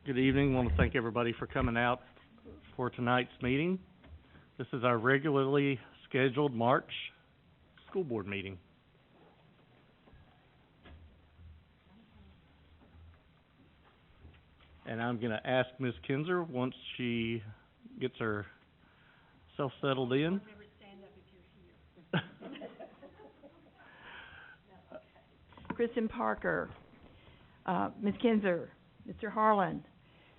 Good evening. I want to thank everybody for coming out for tonight's meeting. This is our regularly scheduled March school board meeting. And I'm going to ask Ms. Kinzer, once she gets herself settled in. Don't ever stand up if you're here. Kristen Parker, Ms. Kinzer, Mr. Harlan,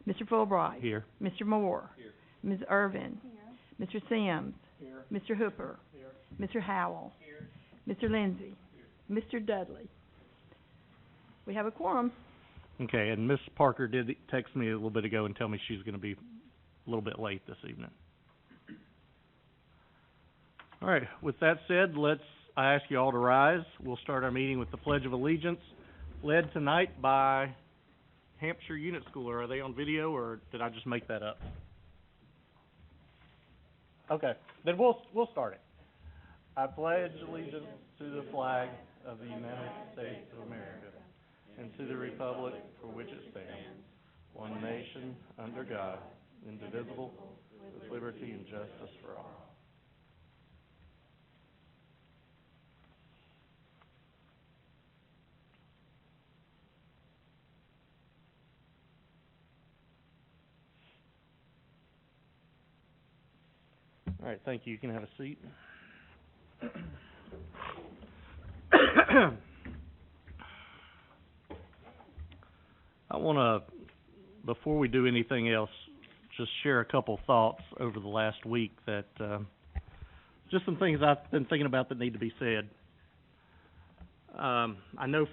Mr. Fulbright. Here. Mr. Moore. Here. Ms. Irvin. Here. Mr. Sims. Here. Mr. Hooper. Here. Mr. Howell. Here. Mr. Lindsay. Here. Mr. Dudley. We have a quorum. Okay, and Ms. Parker did text me a little bit ago and tell me she's going to be a little bit late this evening. All right, with that said, I ask you all to rise. We'll start our meeting with the Pledge of Allegiance, led tonight by Hampshire Unit Schooler. Are they on video, or did I just make that up? Okay, then we'll start it. I pledge allegiance to the flag of the United States of America and to the republic for which it stands, one nation, under God, indivisible, with liberty and justice for all. All right, thank you. You can have a seat. I want to, before we do anything else, just share a couple thoughts over the last week that, just some things I've been thinking about that need to be said. I know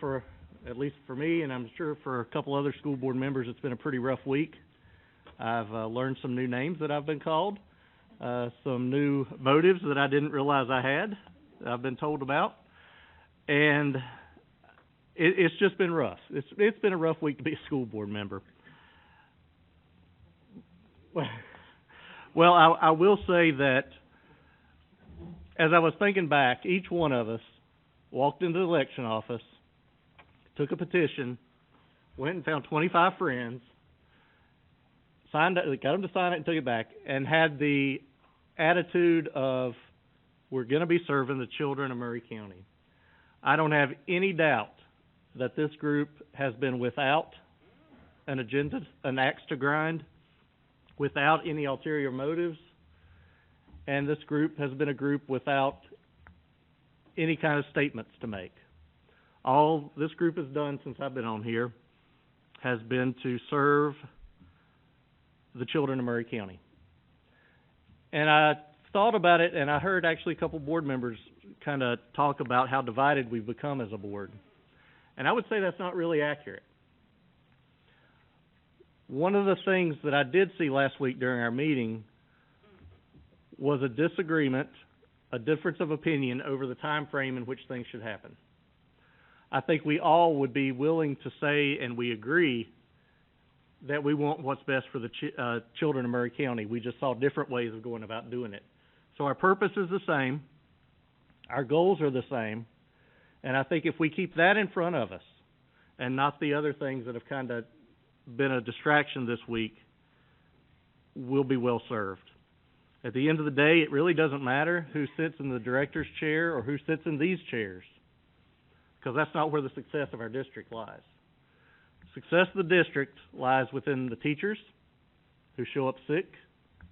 at least for me, and I'm sure for a couple other school board members, it's been a pretty rough week. I've learned some new names that I've been called. Some new motives that I didn't realize I had, I've been told about, and it's just been rough. It's been a rough week to be a school board member. Well, I will say that as I was thinking back, each one of us walked into the election office, took a petition, went and found 25 friends, got them to sign it and took it back, and had the attitude of, we're going to be serving the children of Maury County. I don't have any doubt that this group has been without an agenda, an axe to grind, without any ulterior motives, and this group has been a group without any kind of statements to make. All this group has done since I've been on here has been to serve the children of Maury County. And I thought about it, and I heard actually a couple board members kind of talk about how divided we've become as a board. And I would say that's not really accurate. One of the things that I did see last week during our meeting was a disagreement, a difference of opinion over the time frame in which things should happen. I think we all would be willing to say, and we agree, that we want what's best for the children of Maury County. We just saw different ways of going about doing it. So our purpose is the same. Our goals are the same. And I think if we keep that in front of us and not the other things that have kind of been a distraction this week, we'll be well served. At the end of the day, it really doesn't matter who sits in the director's chair or who sits in these chairs, because that's not where the success of our district lies. Success of the district lies within the teachers who show up sick,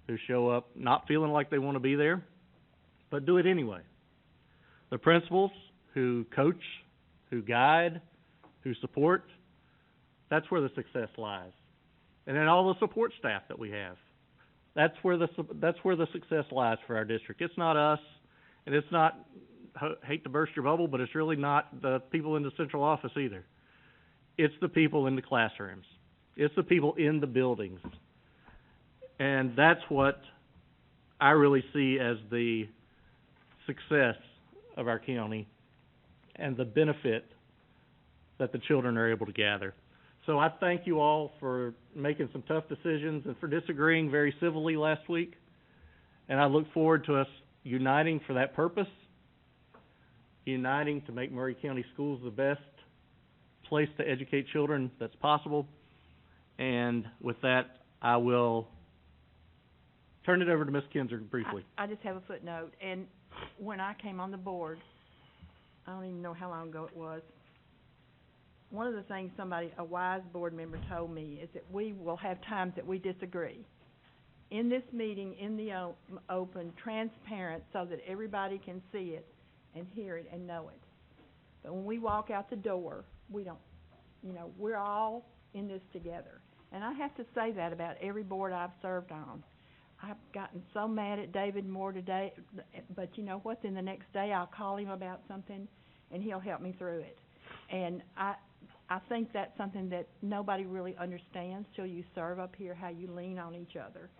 who show up not feeling like they want to be there, but do it anyway. The principals who coach, who guide, who support, that's where the success lies. And then all the support staff that we have. That's where the success lies for our district. It's not us, and it's not, hate to burst your bubble, but it's really not the people in the central office either. It's the people in the classrooms. It's the people in the buildings. And that's what I really see as the success of our county and the benefit that the children are able to gather. So I thank you all for making some tough decisions and for disagreeing very civilly last week. And I look forward to us uniting for that purpose, uniting to make Maury County Schools the best place to educate children that's possible, And with that, I will turn it over to Ms. Kinzer briefly. I just have a footnote, and when I came on the board, I don't even know how long ago it was, one of the things a wise board member told me is that we will have times that we disagree. In this meeting, in the open, transparent, so that everybody can see it and hear it and know it. But when we walk out the door, we don't, we're all in this together. And I have to say that about every board I've served on. I've gotten so mad at David Moore today, but you know what? Then the next day I'll call him about something, and he'll help me through it. And I think that's something that nobody really understands till you serve up here, how you lean on each other.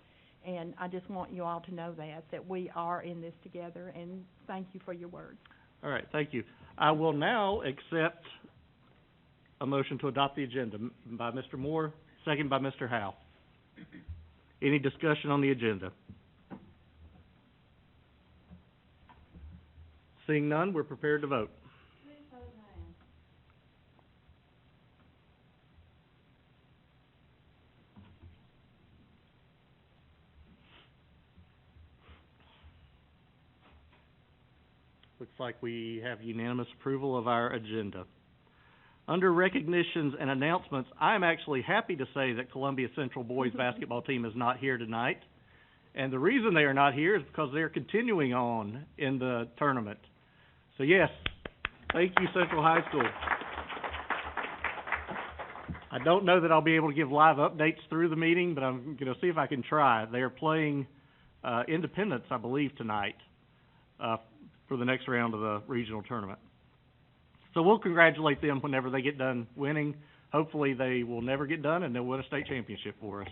And I just want you all to know that we are in this together, and thank you for your words. All right, thank you. I will now accept a motion to adopt the agenda by Mr. Moore, second by Mr. Howe. Any discussion on the agenda? Seeing none, we're prepared to vote. Looks like we have unanimous approval of our agenda. Under recognitions and announcements, I'm actually happy to say that Columbia Central boys basketball team is not here tonight. And the reason they are not here is because they're continuing on in the tournament. So yes, thank you, Central High School. I don't know that I'll be able to give live updates through the meeting, but I'm going to see if I can try. They are playing Independence, I believe, tonight for the next round of the regional tournament. So we'll congratulate them whenever they get done winning. Hopefully they will never get done and they'll win a state championship for us.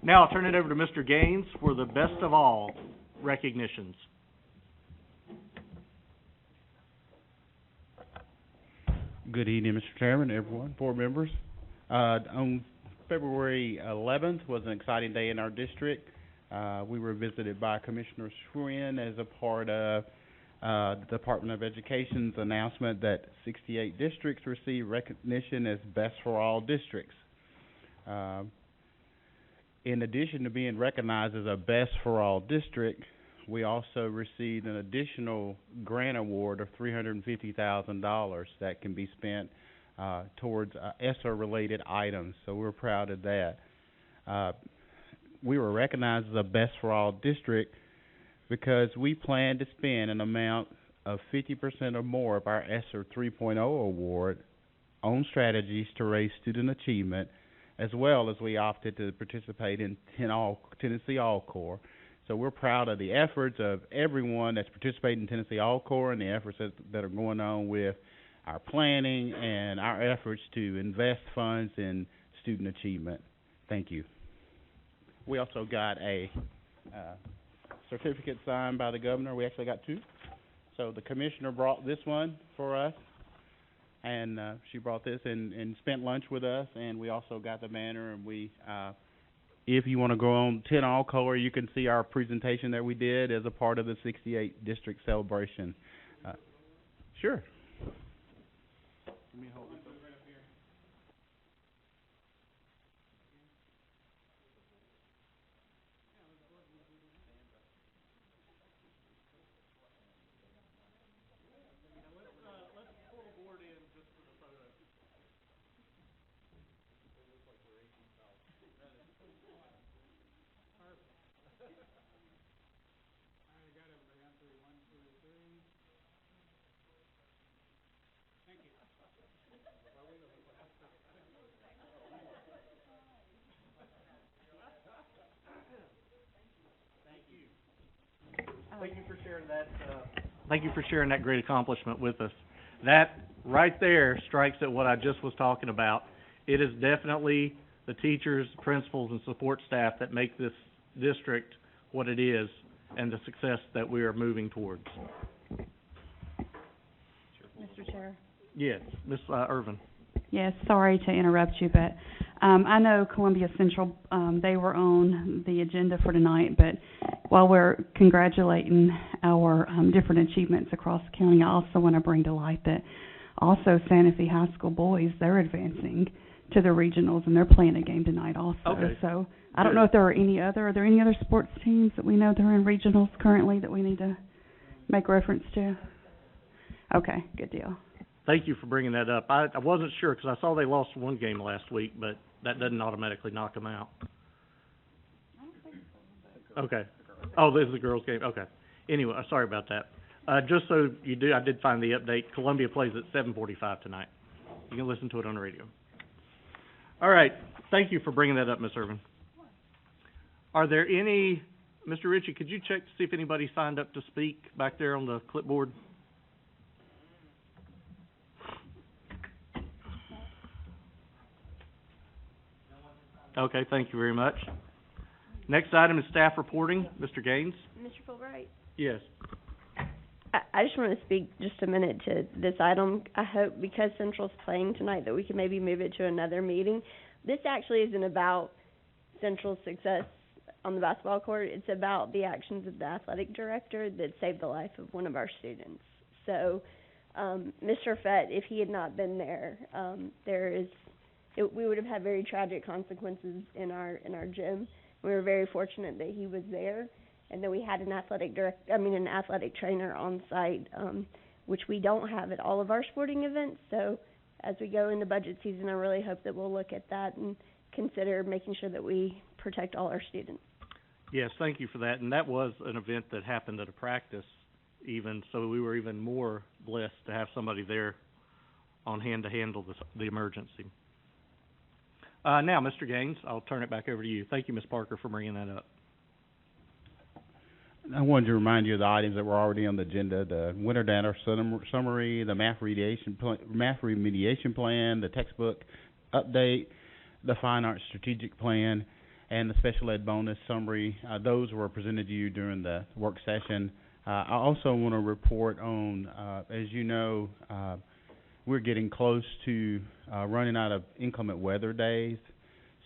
Now I'll turn it over to Mr. Gaines for the best of all recognitions. Good evening, Mr. Chairman, everyone, board members. On February 11th was an exciting day in our district. We were visited by Commissioner Schwinn as a part of the Department of Education's announcement that 68 districts receive recognition as Best for All Districts. In addition to being recognized as a Best for All District, we also received an additional grant award of $350,000 that can be spent towards ESSER-related items, so we're proud of that. We were recognized as a Best for All District because we plan to spend an amount of 50% or more of our ESSER 3.0 award on strategies to raise student achievement, as well as we opted to participate in Tennessee All-Corps. So we're proud of the efforts of everyone that's participating in Tennessee All-Corps and the efforts that are going on with our planning and our efforts to invest funds in student achievement. Thank you. We also got a certificate signed by the governor. We actually got two. So the commissioner brought this one for us, and she brought this and spent lunch with us, and we also got the banner, and we if you want to go on 10 All Color, you can see our presentation that we did as a part of the 68 district celebration. Sure. Let me hold this up right up here. Let's pull the board in just for the photo. Thank you for sharing that. Thank you for sharing that great accomplishment with us. That right there strikes at what I just was talking about. It is definitely the teachers, principals, and support staff that make this district what it is and the success that we are moving towards. Mr. Chair? Yes, Ms. Irvin. Yes, sorry to interrupt you, but I know Columbia Central, they were on the agenda for tonight, but while we're congratulating our different achievements across the county, I also want to bring to light that also Santa Fe High School boys, they're advancing to the regionals, and they're playing a game tonight also. Okay. So I don't Good. know if are there any other sports teams that we know that are in regionals currently that we need to make reference to? Okay, good deal. Thank you for bringing that up. I wasn't sure because I saw they lost one game last week, but that doesn't automatically knock them out. Okay. Oh, this is the girls' game. Okay. Anyway, sorry about that. Just so you do, I did find the update. Columbia plays at 7:45 tonight. You can listen to it on the radio. All right. Thank you for bringing that up, Ms. Irvin. Are there any, Mr. Ritchie, could you check to see if anybody signed up to speak back there on the clipboard? Okay, thank you very much. Next item is staff reporting. Mr. Gaines? Mr. Fulbright, Yes. I just want to speak just a minute to this item. I hope because Central's playing tonight that we can maybe move it to another meeting. This actually isn't about Central's success on the basketball court. It's about the actions of the athletic director that saved the life of one of our students. So, Mr. Fett, if he had not been there, we would have had very tragic consequences in our gym. We were very fortunate that he was there, and that we had an athletic trainer on site, which we don't have at all of our sporting events. So, as we go into budget season, I really hope that we'll look at that and consider making sure that we protect all our students. Yes, thank you for that. And that was an event that happened at a practice even, so we were even more blessed to have somebody there on hand to handle the emergency. Now, Mr. Gaines, I'll turn it back over to you. Thank you, Ms. Parker, for bringing that up. I wanted to remind you of the items that were already on the agenda: the winter data summary, the math remediation plan, the textbook update, the fine arts strategic plan, and the special ed bonus summary. Those were presented to you during the work session. I also want to report on, as you know, we're getting close to running out of inclement weather days.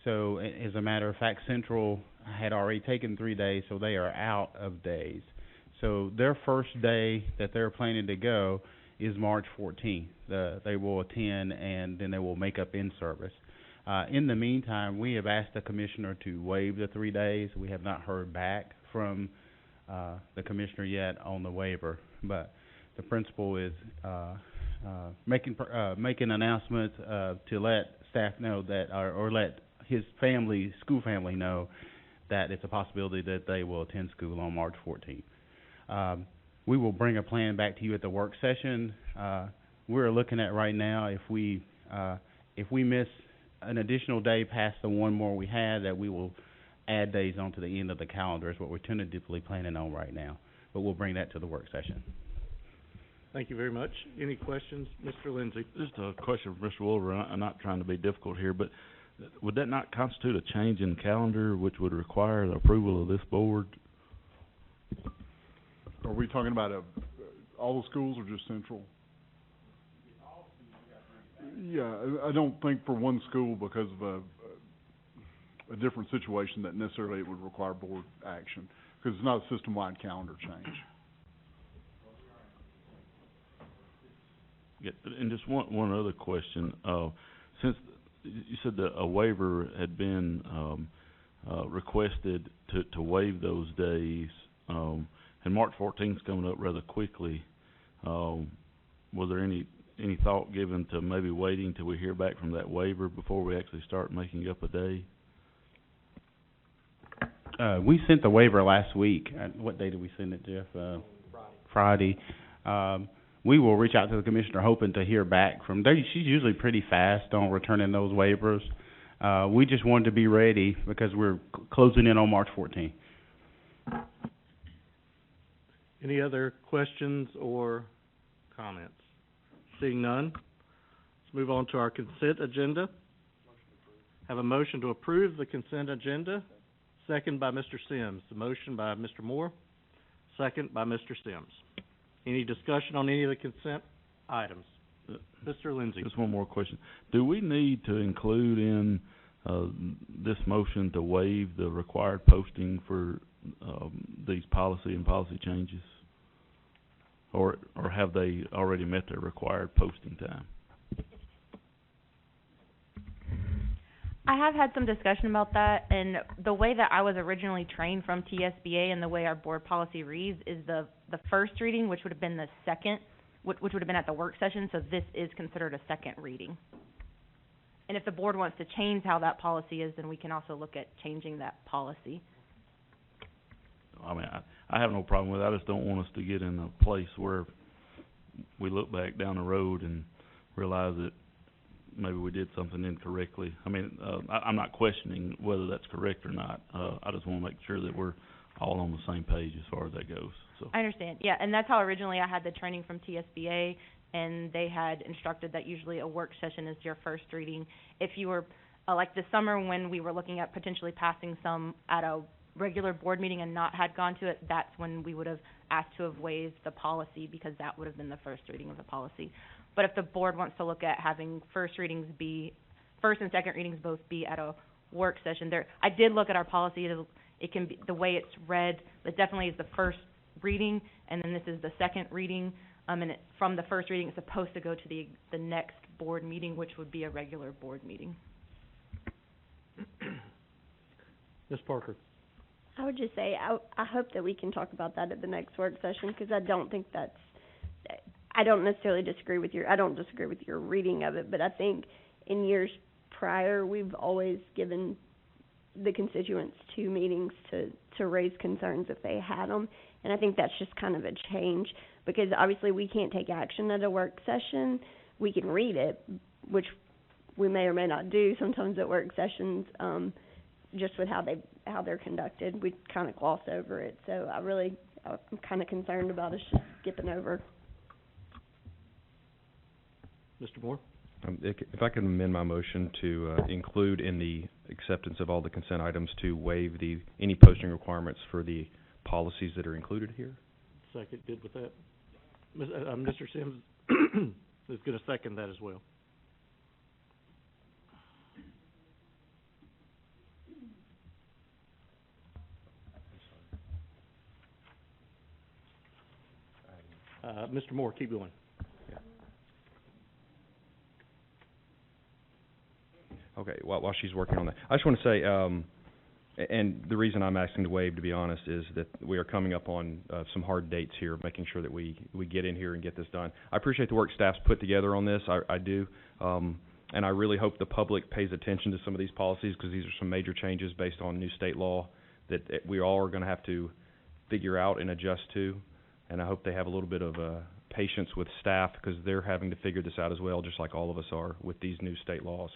So, as a matter of fact, Central had already taken 3 days, so they are out of days. So their first day that they're planning to go is March 14th. They will attend, and then they will make up in service. In the meantime, we have asked the commissioner to waive the 3 days. We have not heard back from the commissioner yet on the waiver, but the principal is making announcements to let staff know that, or let his school family know that it's a possibility that they will attend school on March 14th. We will bring a plan back to you at the work session. We're looking at right now if we miss an additional day past the one more we had, that we will add days onto the end of the calendar is what we're tentatively planning on right now. But we'll bring that to the work session. Thank you very much. Any questions, Mr. Lindsay? Just a question for Mr. Wolver. I'm not trying to be difficult here, but would that not constitute a change in calendar which would require the approval of this board? Are we talking about all the schools or just Central? Yeah, I don't think for one school, because of a different situation, that necessarily it would require board action, because it's not a system-wide calendar change. Yeah, and just one other question. Since you said that a waiver had been requested to waive those days, and March 14th is coming up rather quickly, was there any thought given to maybe waiting till we hear back from that waiver before we actually start making up a day? We sent the waiver last week. What day did we send it, Jeff? Friday. We will reach out to the commissioner hoping to hear back from her. She's usually pretty fast on returning those waivers. We just wanted to be ready because we're closing in on March 14th. Any other questions or comments? Seeing none, let's move on to our consent agenda. Have a motion to approve the consent agenda. Second by Mr. Sims. The motion by Mr. Moore. Second by Mr. Sims. Any discussion on any of the consent items? Mr. Lindsay. Just one more question. Do we need to include in this motion to waive the required posting for these policy and policy changes? Or have they already met their required posting time? I have had some discussion about that, and the way that I was originally trained from TSBA and the way our board policy reads is the first reading, which would have been the second, which would have been at the work session, so this is considered a second reading. And if the board wants to change how that policy is, then we can also look at changing that policy. I mean, I have no problem with it. I just don't want us to get in a place where we look back down the road and realize that maybe we did something incorrectly. I mean, I'm not questioning whether that's correct or not. I just want to make sure that we're all on the same page as far as that goes. So I understand, yeah, and that's how originally I had the training from TSBA, and they had instructed that usually a work session is your first reading. If you were, like this summer when we were looking at potentially passing some at a regular board meeting and not had gone to it, that's when we would have asked to have waived the policy, because that would have been the first reading of the policy. But if the board wants to look at having first and second readings both be at a work session, I did look at our policy. It can be, the way it's read, it definitely is the first reading, and then this is the second reading. And from the first reading, it's supposed to go to the next board meeting, which would be a regular board meeting. Ms. Parker. I would just say, I hope that we can talk about that at the next work session, because I don't think I don't necessarily disagree with your reading of it, but I think in years prior, we've always given the constituents 2 meetings to raise concerns if they had them, and I think that's just kind of a change, because obviously we can't take action at a work session. We can read it, which we may or may not do sometimes at work sessions, just with how they're conducted. We kind of gloss over it, so I'm kind of concerned about us just skipping over. Mr. Moore? If I can amend my motion to include in the acceptance of all the consent items to waive any posting requirements for the policies that are included here. Second, good with that. Mr. Sims is going to second that as well. Mr. Moore, keep going. Okay, while she's working on that, I just want to say, and the reason I'm asking to waive, to be honest, is that we are coming up on some hard dates here, making sure that we get in here and get this done. I appreciate the work staff's put together on this, I do, and I really hope the public pays attention to some of these policies, because these are some major changes based on new state law that we all are going to have to figure out and adjust to, and I hope they have a little bit of patience with staff, because they're having to figure this out as well, just like all of us are with these new state laws.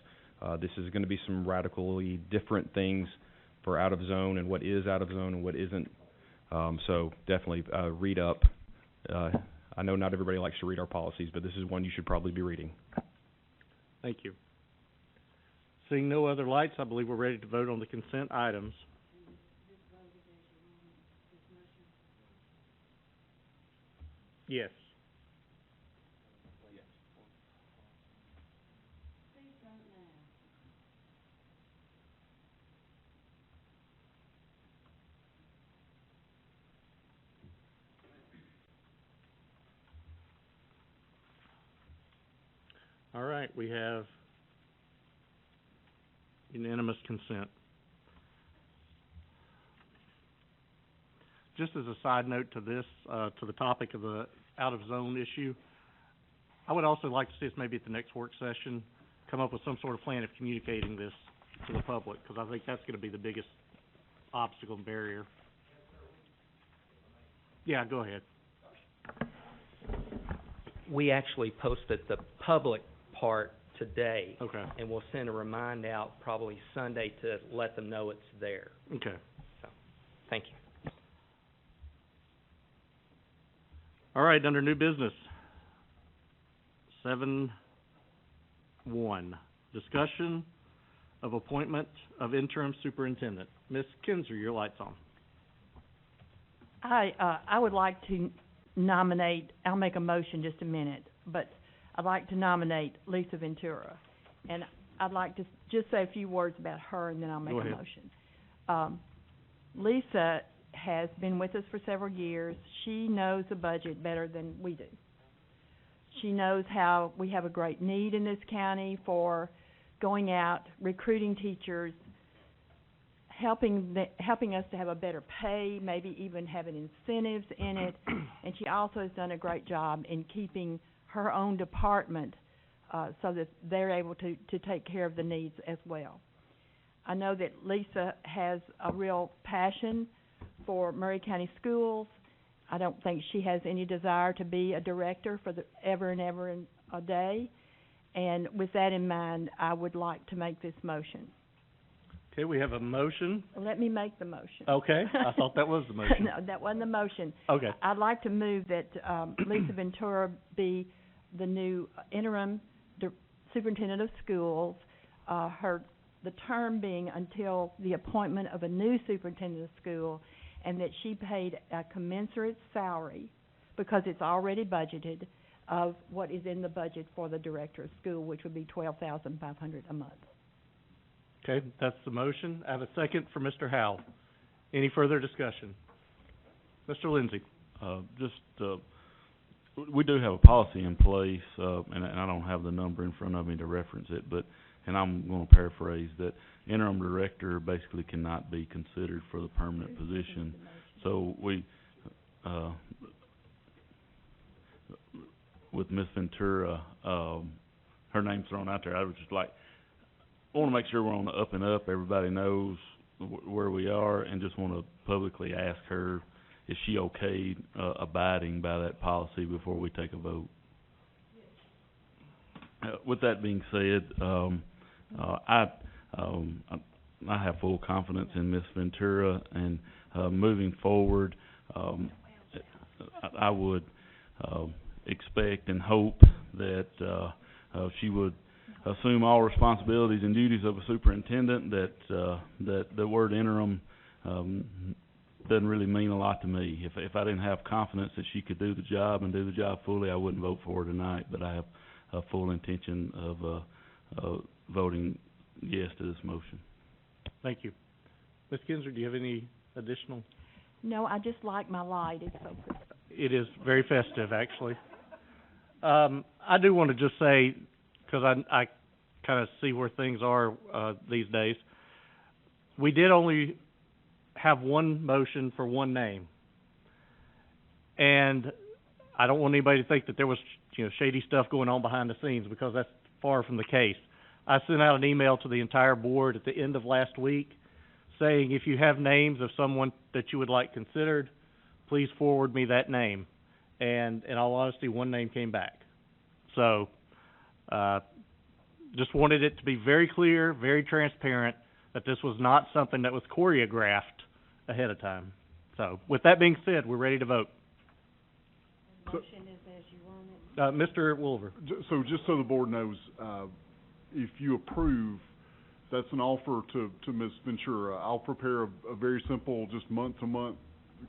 This is going to be some radically different things for out of zone and what is out of zone and what isn't. So definitely read up. I know not everybody likes to read our policies, but this is one you should probably be reading. Thank you. Seeing no other lights, I believe we're ready to vote on the consent items. Yes. All right, we have unanimous consent. Just as a side note to this, to the topic of the out-of-zone issue, I would also like to see us maybe at the next work session come up with some sort of plan of communicating this to the public, because I think that's going to be the biggest obstacle and barrier. Yeah, go ahead. We actually posted the public part today. Okay. And we'll send a reminder out probably Sunday to let them know it's there. Okay. So, thank you. All right, under new business, 7-1, discussion of appointment of interim superintendent. Ms. Kinzer, your light's on. I would like to nominate, I'll make a motion just a minute, but I'd like to nominate Lisa Ventura. And I'd like to just say a few words about her, and then I'll make a motion. Lisa has been with us for several years. She knows the budget better than we do. She knows how we have a great need in this county for going out, recruiting teachers, helping us to have a better pay, maybe even having incentives in it. And she also has done a great job in keeping her own department so that they're able to take care of the needs as well. I know that Lisa has a real passion for Murray County Schools. I don't think she has any desire to be a director for ever and ever and a day. And with that in mind, I would like to make this motion. Okay, we have a motion. Let me make the motion. Okay, I thought that was the motion. No, that wasn't the motion. Okay. I'd like to move that Lisa Ventura be the new interim superintendent of schools, the term being until the appointment of a new superintendent of school, and that she paid a commensurate salary, because it's already budgeted, of what is in the budget for the director of school, which would be $12,500 a month. Okay, that's the motion. I have a second for Mr. Howell. Any further discussion? Mr. Lindsay? We do have a policy in place, and I don't have the number in front of me to reference it, and I'm going to paraphrase that interim director basically cannot be considered for the permanent position. So we, with Ms. Ventura, her name's thrown out there. I was just like, I want to make sure we're on the up and up. Everybody knows where we are, and just want to publicly ask her, is she okay abiding by that policy before we take a vote? With that being said, I have full confidence in Ms. Ventura, and moving forward, I would expect and hope that she would assume all responsibilities and duties of a superintendent. That the word interim doesn't really mean a lot to me. If I didn't have confidence that she could do the job and do the job fully, I wouldn't vote for her tonight. But I have a full intention of voting yes to this motion. Thank you. Ms. Kinzer, do you have any additional? No, I just like my light. It's so pretty. It is very festive, actually. I do want to just say, because I kind of see where things are these days, we did only have one motion for one name. And I don't want anybody to think that there was shady stuff going on behind the scenes, because that's far from the case. I sent out an email to the entire board at the end of last week saying, if you have names of someone that you would like considered, please forward me that name. And in all honesty, one name came back. So just wanted it to be very clear, very transparent, that this was not something that was choreographed ahead of time. So with that being said, we're ready to vote. The motion is as you want it. Mr. Wolver. So just so the board knows, if you approve, that's an offer to Ms. Ventura. I'll prepare a very simple, just month-to-month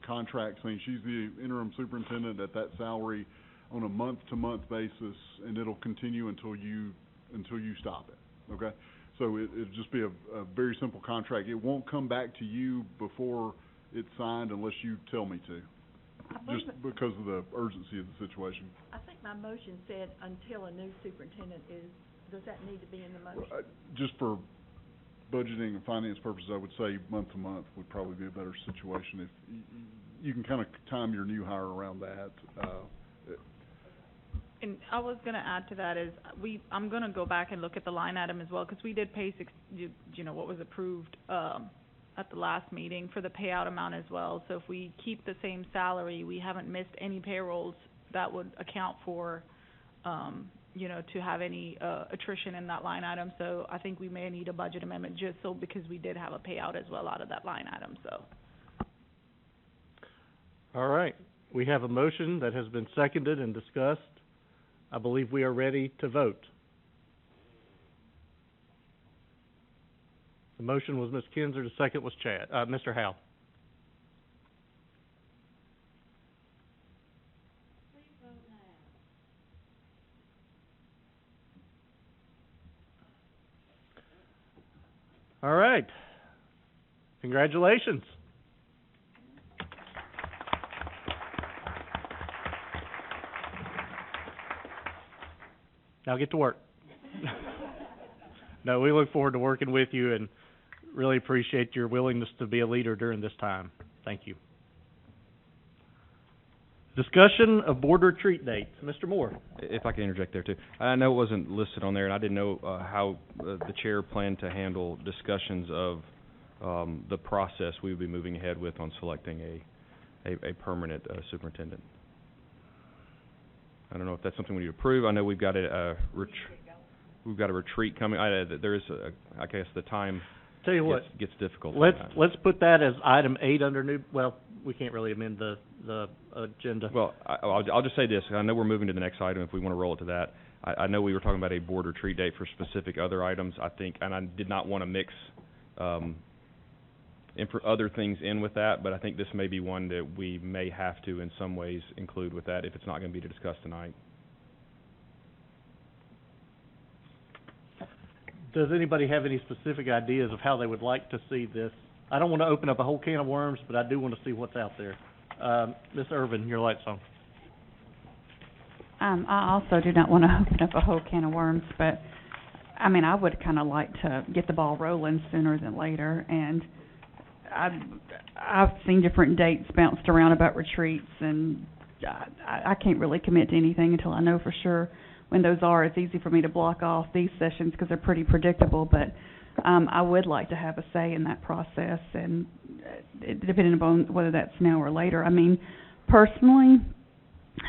contract saying she's the interim superintendent at that salary on a month-to-month basis, and it'll continue until you stop it, okay? So it'll just be a very simple contract. It won't come back to you before it's signed unless you tell me to, just because of the urgency of the situation. I think my motion said until a new superintendent is. Does that need to be in the motion? Just for budgeting and finance purposes, I would say month to month would probably be a better situation. If you can kind of time your new hire around that. And I was going to add to that is I'm going to go back and look at the line item as well, because we did pay what was approved at the last meeting for the payout amount as well. So if we keep the same salary, we haven't missed any payrolls that would account for to have any attrition in that line item. So I think we may need a budget amendment just so, because we did have a payout as well out of that line item. So. All right. We have a motion that has been seconded and discussed. I believe we are ready to vote. The motion was Ms. Kinzer. The second was Mr. Howell. All right. Congratulations. Now get to work. No, we look forward to working with you and really appreciate your willingness to be a leader during this time. Thank you. Discussion of board retreat dates. Mr. Moore. If I can interject there too. I know it wasn't listed on there, and I didn't know how the chair planned to handle discussions of the process we would be moving ahead with on selecting a permanent superintendent. I don't know if that's something we need to approve. I know we've got a retreat coming. There is I guess the time Tell you what, gets difficult. Let's put that as item 8 under new. Well, we can't really amend the agenda. Well, I'll just say this. I know we're moving to the next item if we want to roll it to that. I know we were talking about a board retreat date for specific other items, I think, and I did not want to mix other things in with that, but I think this may be one that we may have to in some ways include with that if it's not going to be discussed tonight. Does anybody have any specific ideas of how they would like to see this? I don't want to open up a whole can of worms, but I do want to see what's out there. Ms. Irvin, your light's on. I also do not want to open up a whole can of worms, but I mean, I would kind of like to get the ball rolling sooner than later, and I've seen different dates bounced around about retreats, and I can't really commit to anything until I know for sure when those are. It's easy for me to block off these sessions because they're pretty predictable, but I would like to have a say in that process, and depending upon whether that's now or later. I mean, personally,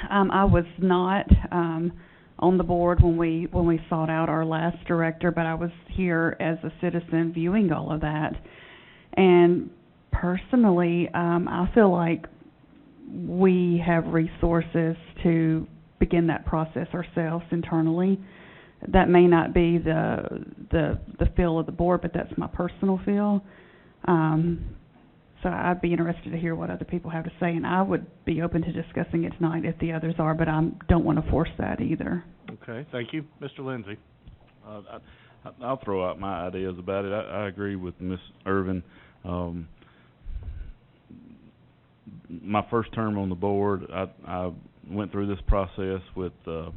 I was not on the board when we sought out our last director, but I was here as a citizen viewing all of that. And personally, I feel like we have resources to begin that process ourselves internally. That may not be the feel of the board, but that's my personal feel. So I'd be interested to hear what other people have to say, and I would be open to discussing it tonight if the others are, but I don't want to force that either. Okay, thank you. Mr. Lindsay. I'll throw out my ideas about it. I agree with Ms. Irvin. My first term on the board, I went through this process with a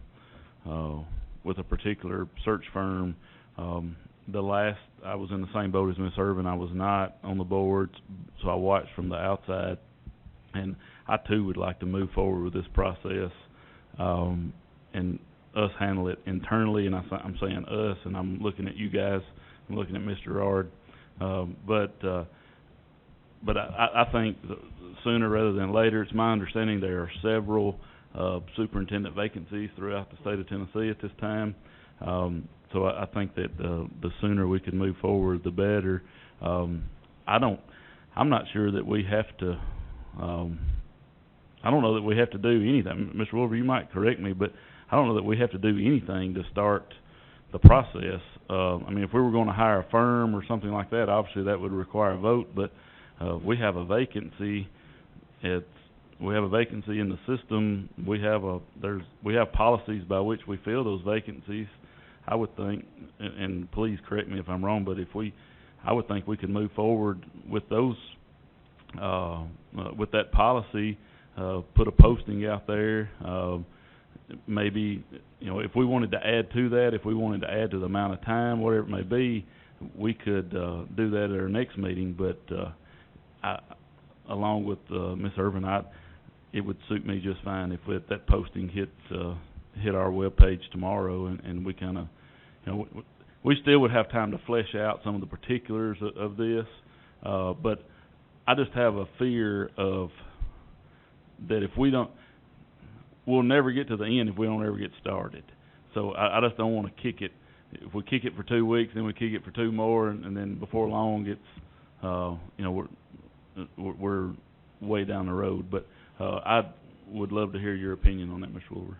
particular search firm. The last, I was in the same boat as Ms. Irvin. I was not on the board, so I watched from the outside, and I too would like to move forward with this process, and us handle it internally. And I'm saying us, and I'm looking at you guys. I'm looking at Mr. Ard, but I think sooner rather than later. It's my understanding there are several superintendent vacancies throughout the state of Tennessee at this time. So I think that the sooner we can move forward, the better. I'm not sure that we have to. I don't know that we have to do anything. Mr. Wilbur, you might correct me, but I don't know that we have to do anything to start the process. I mean, if we were going to hire a firm or something like that, obviously that would require a vote. But we have a vacancy. We have a vacancy in the system. We have policies by which we fill those vacancies. I would think, and please correct me if I'm wrong, but I would think we could move forward with those, with that policy, put a posting out there. Maybe, if we wanted to add to that, if we wanted to add to the amount of time, whatever it may be, we could do that at our next meeting. But along with Ms. Irvin, it would suit me just fine if that posting hit our webpage tomorrow, and we kind of, we still would have time to flesh out some of the particulars of this, but I just have a fear of that if we don't, we'll never get to the end if we don't ever get started. So I just don't want to kick it. If we kick it for 2 weeks, then we kick it for 2 more, and then before long it's, we're way down the road. But I would love to hear your opinion on that, Mr. Wilbur.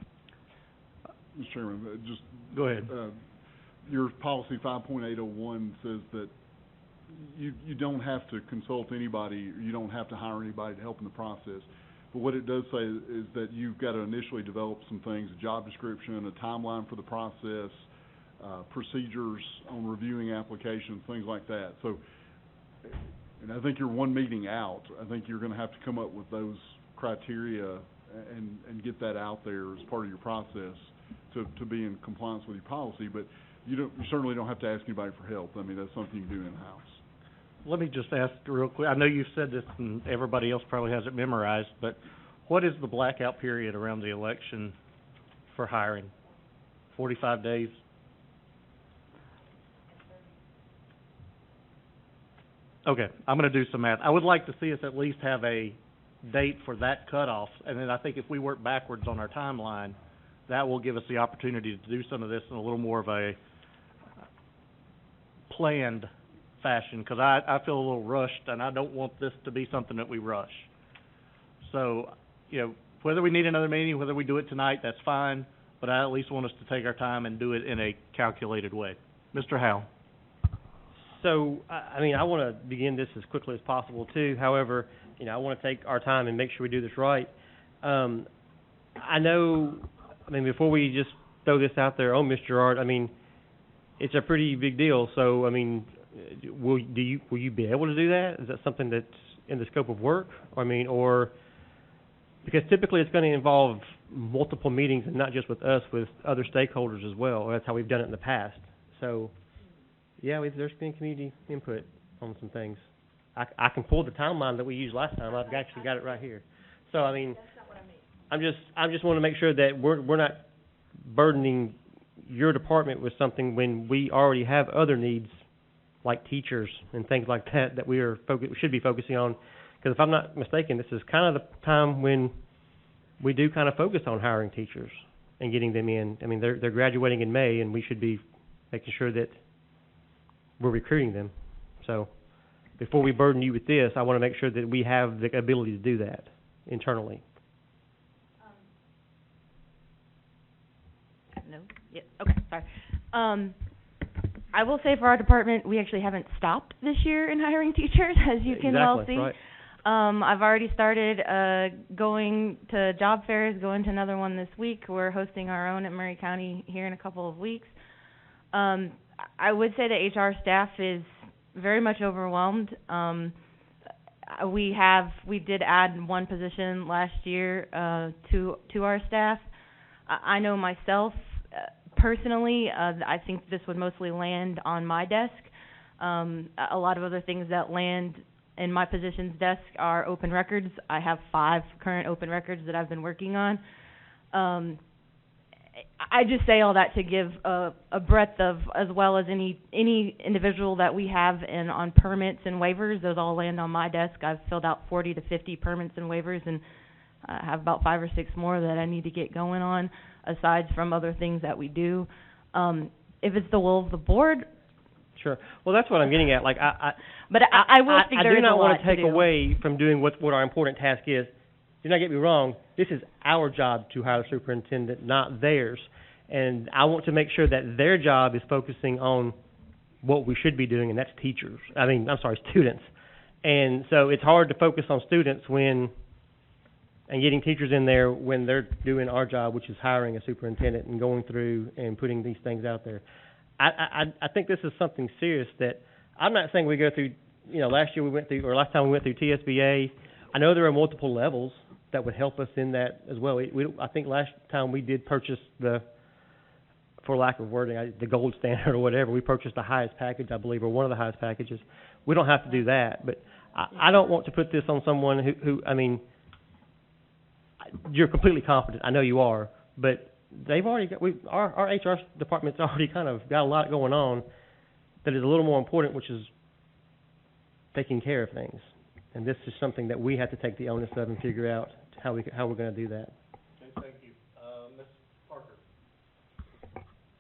Mr. Chairman, just go ahead. Your policy 5.801 says that you don't have to consult anybody, you don't have to hire anybody to help in the process. But what it does say is that you've got to initially develop some things, a job description, a timeline for the process, procedures on reviewing applications, things like that. So, and I think you're one meeting out. I think you're going to have to come up with those criteria and get that out there as part of your process to be in compliance with your policy. But you certainly don't have to ask anybody for help. I mean, that's something you can do in-house. Let me just ask real quick, I know you've said this and everybody else probably has it memorized, but what is the blackout period around the election for hiring? 45 days? Okay, I'm gonna do some math. I would like to see us at least have a date for that cutoff, and then I think if we work backwards on our timeline, that will give us the opportunity to do some of this in a little more of a planned fashion, because I feel a little rushed, and I don't want this to be something that we rush. So, you know, whether we need another meeting, whether we do it tonight, that's fine, but I at least want us to take our time and do it in a calculated way. Mr. Howe? So, I mean, I want to begin this as quickly as possible, too. However, you know, I want to take our time and make sure we do this right. I know, I mean, before we just throw this out there on Ms. Gerard, I mean, it's a pretty big deal. So, I mean, will you be able to do that? Is that something that's in the scope of work? I mean, or because typically it's going to involve multiple meetings and not just with us, with other stakeholders as well. That's how we've done it in the past. So, yeah, there's been community input on some things. I can pull the timeline that we used last time. I've actually got it right here. So, I mean, I just want to make sure that we're not burdening your department with something when we already have other needs like teachers and things like that we should be focusing on. Because if I'm not mistaken, this is kind of the time when we do kind of focus on hiring teachers and getting them in. I mean, they're graduating in May, and we should be making sure that we're recruiting them. So before we burden you with this, I want to make sure that we have the ability to do that internally. No? Yeah, okay, sorry. I will say for our department, we actually haven't stopped this year in hiring teachers, as you can well see. Right. I've already started going to job fairs, going to another one this week. We're hosting our own at Murray County here in a couple of weeks. I would say the HR staff is very much overwhelmed. We did add one position last year to our staff. I know myself personally, I think this would mostly land on my desk. A lot of other things that land in my position's desk are open records. I have 5 current open records that I've been working on. I just say all that to give a breadth of, as well as any individual that we have on permits and waivers. Those all land on my desk. I've filled out 40 to 50 permits and waivers, and I have about 5 or 6 more that I need to get going on, aside from other things that we do. If it's the will of the board. Sure. Well, that's what I'm getting at. Like, I will speak. I do not want to take away from doing what our important task is. Do not get me wrong. This is our job to hire the superintendent, not theirs. And I want to make sure that their job is focusing on what we should be doing, and that's students. And so it's hard to focus on students and getting teachers in there when they're doing our job, which is hiring a superintendent and going through and putting these things out there. I think this is something serious that I'm not saying we go through, last time we went through TSBA. I know there are multiple levels that would help us in that as well. I think last time we did purchase for lack of wording, the gold standard or whatever, we purchased the highest package, I believe, or one of the highest packages. We don't have to do that, but I don't want to put this on someone who I mean, you're completely competent. I know you are, but they've already got, our HR department's already kind of got a lot going on that is a little more important, which is taking care of things. And this is something that we have to take the onus of and figure out how we're going to do that. Okay, thank you. Ms. Parker.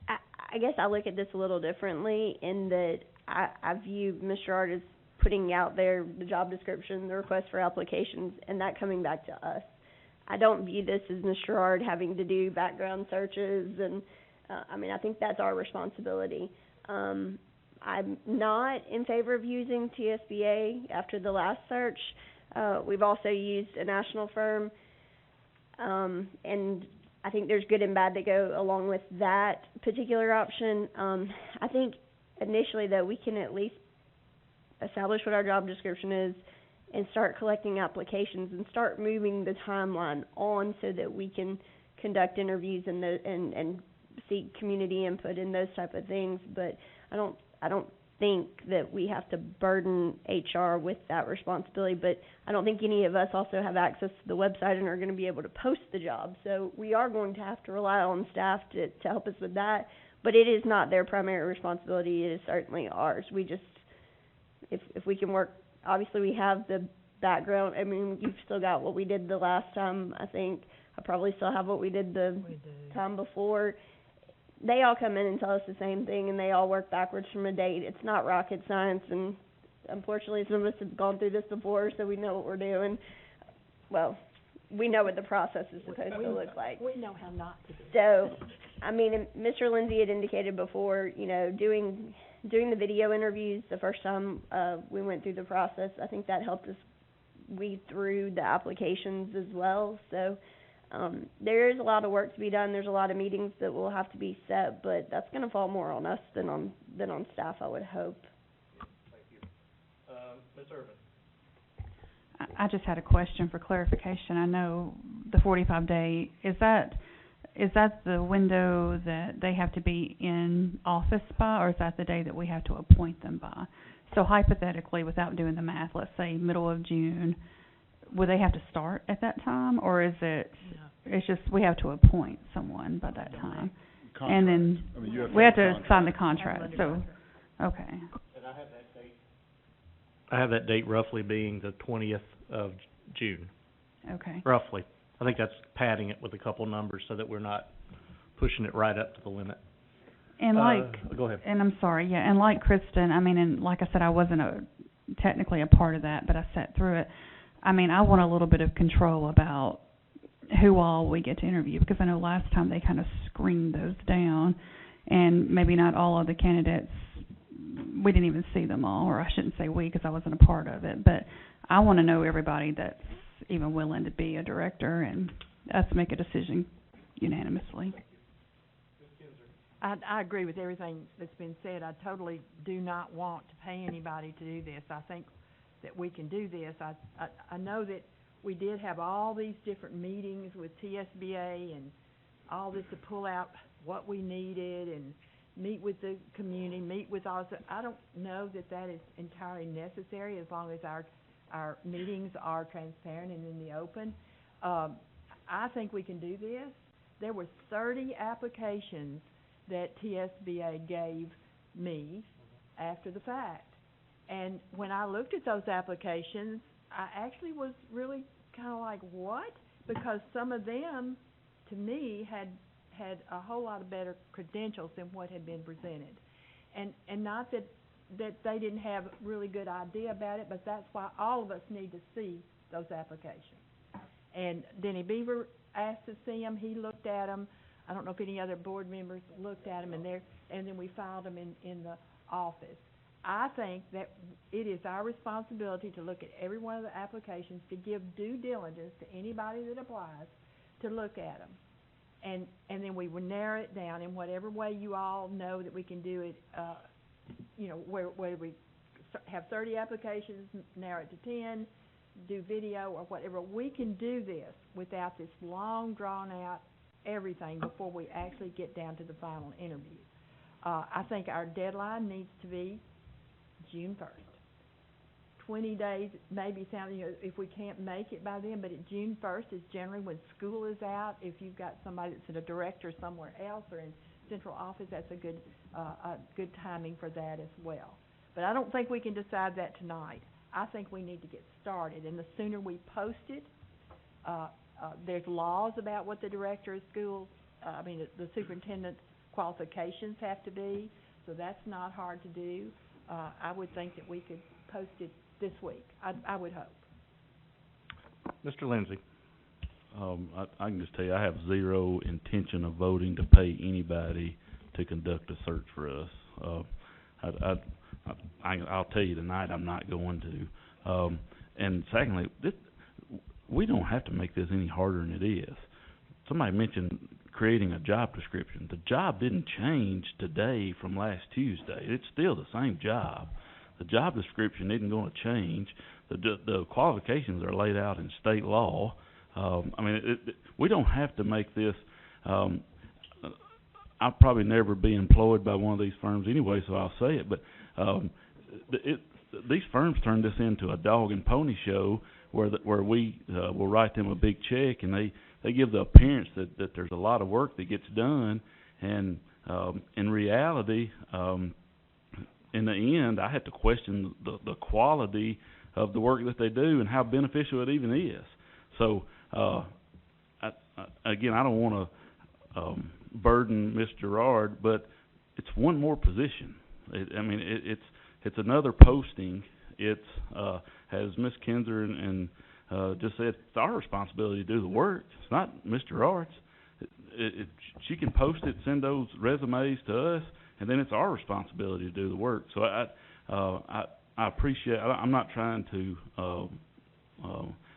I guess I look at this a little differently in that I view Ms. Gerard as putting out there the job description, the request for applications, and that coming back to us. I don't view this as Ms. Gerard having to do background searches, and I think that's our responsibility. I'm not in favor of using TSBA after the last search. We've also used a national firm, and I think there's good and bad that go along with that particular option. I think initially that we can at least establish what our job description is and start collecting applications and start moving the timeline on so that we can conduct interviews and seek community input and those type of things, but I don't think that we have to burden HR with that responsibility, but I don't think any of us also have access to the website and are going to be able to post the job. So we are going to have to rely on staff to help us with that, but it is not their primary responsibility. It is certainly ours. We just, if we can work, obviously we have the background. I mean, you've still got what we did the last time, I think. I probably still have what we did the time before. They all come in and tell us the same thing, and they all work backwards from a date. It's not rocket science, and unfortunately some of us have gone through this before, so we know what we're doing. Well, we know what the process is supposed to look like. We know how not to do it. So, I mean, Mr. Lindsay had indicated before, you know, doing the video interviews the first time we went through the process. I think that helped us weed through the applications as well. So there is a lot of work to be done. There's a lot of meetings that will have to be set, but that's going to fall more on us than on staff, I would hope. Thank you. Ms. Irvin? I just had a question for clarification. I know the 45-day, is that the window that they have to be in office by, or is that the day that we have to appoint them by? So hypothetically, without doing the math, let's say middle of June, would they have to start at that time, or is it, it's just we have to appoint someone by that time? And then I mean, you we have to contract. sign the contract, so, okay. And I have that date. I have that date roughly being the 20th of June, Okay. roughly. I think that's padding it with a couple numbers so that we're not pushing it right up to the limit. And Go ahead. and I'm sorry, yeah, and like Kristen, I mean, and like I said, I wasn't technically a part of that, but I sat through it. I mean, I want a little bit of control about who all we get to interview, because I know last time they kind of screened those down, and maybe not all of the candidates, we didn't even see them all, or I shouldn't say we because I wasn't a part of it, but I want to know everybody that's even willing to be a director and us make a decision unanimously. I agree with everything that's been said. I totally do not want to pay anybody to do this. I think that we can do this. I know that we did have all these different meetings with TSBA and all this to pull out what we needed and meet with the community, meet with all. I don't know that that is entirely necessary as long as our meetings are transparent and in the open. I think we can do this. There were 30 applications that TSBA gave me after the fact. And when I looked at those applications, I actually was really kind of like, what? Because some of them, to me, had a whole lot of better credentials than what had been presented. And not that they didn't have a really good idea about it, but that's why all of us need to see those applications. And Denny Beaver asked to see them. He looked at them. I don't know if any other board members looked at them, and then we filed them in the office. I think that it is our responsibility to look at every one of the applications, to give due diligence to anybody that applies, to look at them. And then we will narrow it down in whatever way you all know that we can do it, where we have 30 applications, narrow it to 10, do video or whatever. We can do this without this long, drawn-out everything before we actually get down to the final interview. I think our deadline needs to be June 1st. 20 days maybe sounding, if we can't make it by then, but June 1st is generally when school is out. If you've got somebody that's in a director somewhere else or in central office, that's a good timing for that as well. But I don't think we can decide that tonight. I think we need to get started, and the sooner we post it, there's laws about what the director of schools, the superintendent's qualifications have to be, so that's not hard to do. I would think that we could post it this week. I would hope. Mr. Lindsay? I can just tell you, I have zero intention of voting to pay anybody to conduct a search for us. I'll tell you tonight, I'm not going to. And secondly, we don't have to make this any harder than it is. Somebody mentioned creating a job description. The job didn't change today from last Tuesday. It's still the same job. The job description isn't going to change. The qualifications are laid out in state law. We don't have to make this. I'll probably never be employed by one of these firms anyway, so I'll say it, but, these firms turn this into a dog and pony show where we will write them a big check, and they give the appearance that there's a lot of work that gets done, and in reality, in the end, I have to question the quality of the work that they do and how beneficial it even is. So, again, I don't want to burden Ms. Gerard, but it's one more position. It's another posting. It's as Ms. Kinzer and just said, it's our responsibility to do the work. It's not Ms. Gerard's. She can post it, send those resumes to us, and then it's our responsibility to do the work. So I appreciate. I'm not trying to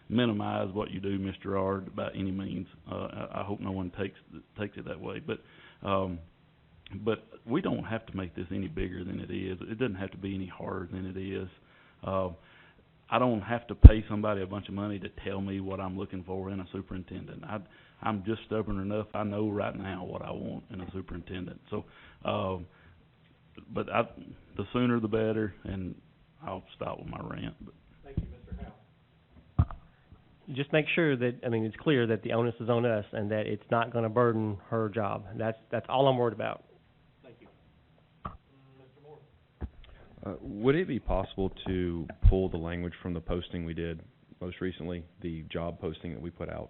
minimize what you do, Ms. Gerard, by any means. I hope no one takes it that way. But we don't have to make this any bigger than it is. It doesn't have to be any harder than it is. I don't have to pay somebody a bunch of money to tell me what I'm looking for in a superintendent. I'm just stubborn enough. I know right now what I want in a superintendent. So, but the sooner the better, and I'll stop with my rant. But. Thank you, Mr. Howe. Just make sure that, it's clear that the onus is on us and that it's not going to burden her job. That's all I'm worried about. Thank you. Mr. Moore. Would it be possible to pull the language from the posting we did most recently, the job posting that we put out,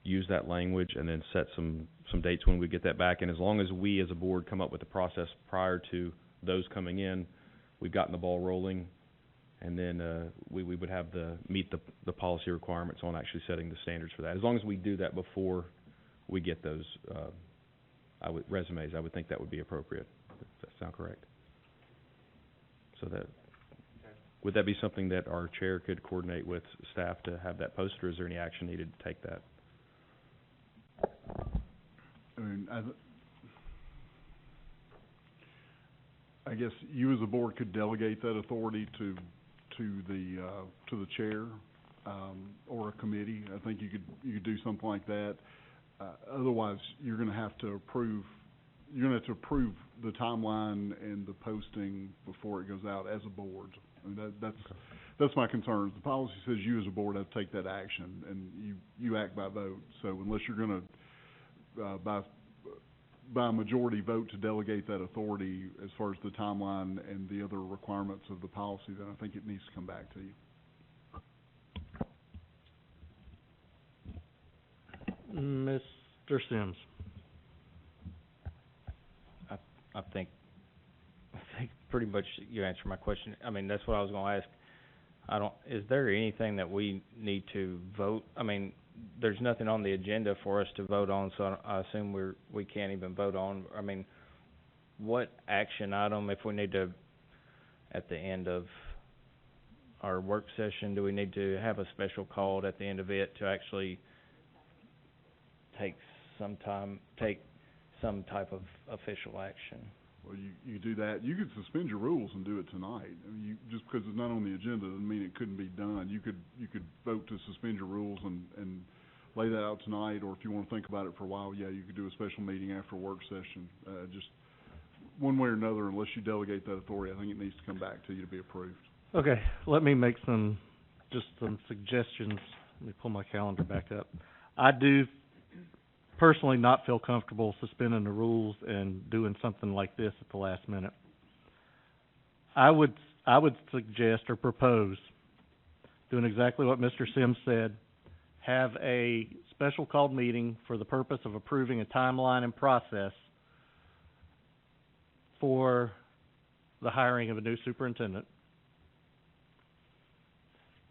use that language and then set some dates when we get that back? And as long as we as a board come up with the process prior to those coming in, we've gotten the ball rolling, and then we would have meet the policy requirements on actually setting the standards for that. As long as we do that before we get those resumes, I would think that would be appropriate. Does that sound correct? So that, would that be something that our chair could coordinate with staff to have that posted, or is there any action needed to take that? I guess you as a board could delegate that authority to the chair, or a committee. I think you could do something like that. Otherwise, you're going to have to approve the timeline and the posting before it goes out as a board. That's my concern. The policy says you as a board have to take that action, and you act by vote. So unless you're going to by a majority vote to delegate that authority as far as the timeline and the other requirements of the policy, then I think it needs to come back to you. Mr. Sims. I think pretty much you answered my question. That's what I was going to ask. Is there anything that we need to vote? There's nothing on the agenda for us to vote on, so I assume we can't even vote on. What action item, if we need to, at the end of our work session, do we need to have a special call at the end of it to actually take some type of official action? Well, you do that. You could suspend your rules and do it tonight. Just because it's not on the agenda doesn't mean it couldn't be done. You could vote to suspend your rules and lay that out tonight, or if you want to think about it for a while, you could do a special meeting after a work session. Just one way or another, unless you delegate that authority, I think it needs to come back to you to be approved. Okay, let me make some suggestions. Let me pull my calendar back up. I do personally not feel comfortable suspending the rules and doing something like this at the last minute. I would suggest or propose doing exactly what Mr. Sims said. Have a special called meeting for the purpose of approving a timeline and process for the hiring of a new superintendent.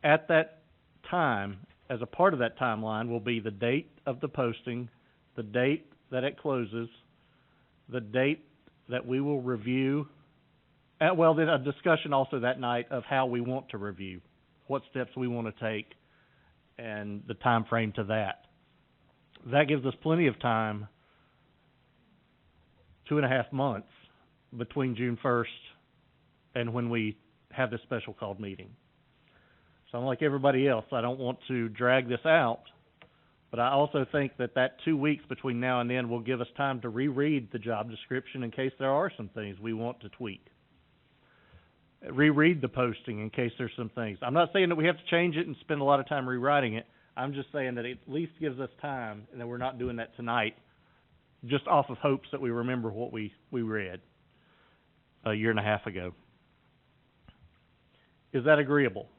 At that time, as a part of that timeline, will be the date of the posting, the date that it closes, the date that we will review, then a discussion also that night of how we want to review, what steps we want to take, and the time frame to that. That gives us plenty of time, 2.5 months, between June 1st and when we have this special called meeting. So I'm like everybody else. I don't want to drag this out, But I also think that 2 weeks between now and then will give us time to reread the job description in case there are some things we want to tweak. Reread the posting in case there's some things. I'm not saying that we have to change it and spend a lot of time rewriting it. I'm just saying that it at least gives us time, and that we're not doing that tonight just off of hopes that we remember what we read a year and a half ago. Is that agreeable?